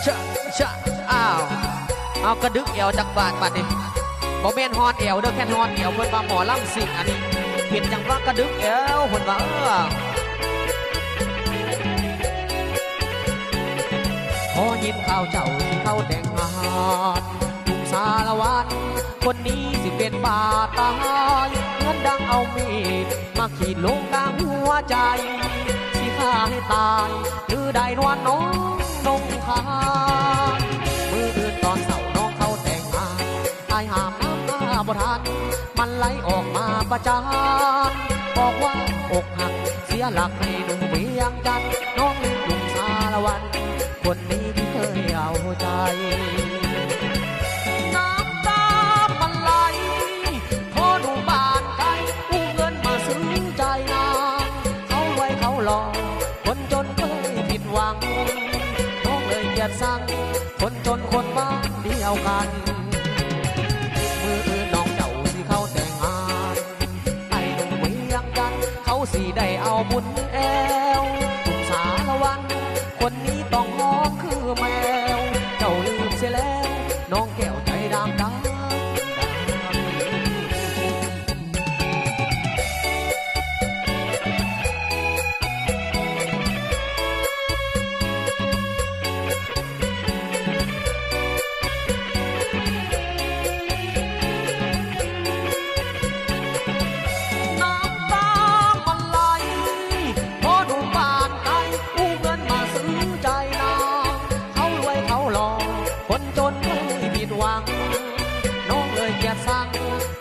ชะชะอ้าวเอากระดึกเอวจากบาดบาดนี่บ่แม่นฮอนเอวเด้อแค่ฮอนเอวเพิ่นว่าหมอลำสิงอันนี้เปลี่ยนจังว่ากระดึกเอวเพิ่นว่าพอยินข่าวเจ้าที่เขาแต่งงานลุงสารวัตรคนนี้สิเป็นบาตายเงินดังเอามีดมาขีดลงกลางหัวใจสิฆ่าให้ตายหรือได้นวลน้องนงคามืออื่นตอนเสาร์น้องเขาแต่งงานตายหามน้ำตาบ่ทันมันไหลออกมาประจานบอกว่าอกหักเสียหลักให้หนุ่มเวียงจันทร์น้องลุงสารวัตรคนนี้ที่เคยเอาใจน้ำตามันไหลพอหนุ่มบ้านไกลกู้เงินมาซื้อใจนางเขาไว้เขาหลอกคนจนเคยผิดหวังน้องเลยเกลียดสั่งคนจนคนบ้านเดียวกันมืออื่นน้องเจ้าสิเขาแต่งงานไอ้หนุ่มเวียงจันทร์เขาสิได้เอาบุญแอวลุงสารวัตรคนนี้ต้องหอมคือแมวเจ้าลืมเสียแล้วน้องแก้วใจดำดำ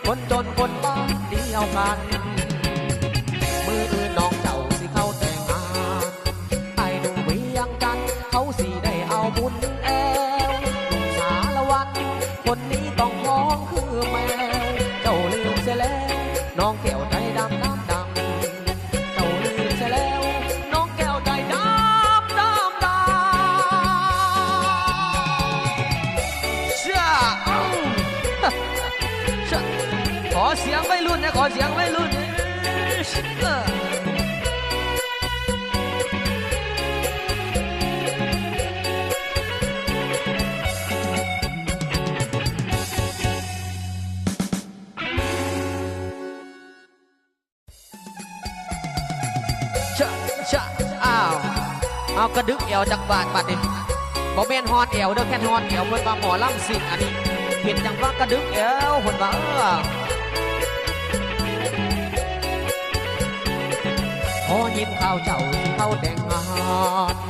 คนจนคนบ้านเดียวกันมืออื่นน้องเจ้าสิเข้าแต่งงานไอ้หนุ่มเวียงจันทร์เขาสิได้เอาบุญแอวลุงสารวัตรคนนี้ต้องมองคือแมวเจ้าลืมเสียแล้วน้องแก้วใจดำดำดำเจ้าลืมเสียแล้วน้องแก้วใจดำดำดำเชื่อขอเสียงวัยรุ่นนะขอเสียงวัยรุ่นชะชะอ้าวเอากระดึกเอวจากบาดบาดนี่บ่แม่นฮอนเอวเด้อแค่ฮอนเอวเพิ่นว่าหมอลำสิงอันนี้เปลี่ยนจังว่ากระดึกเอวเพิ่นว่าพอยินข่าวเจ้าที่เขาแต่งงาน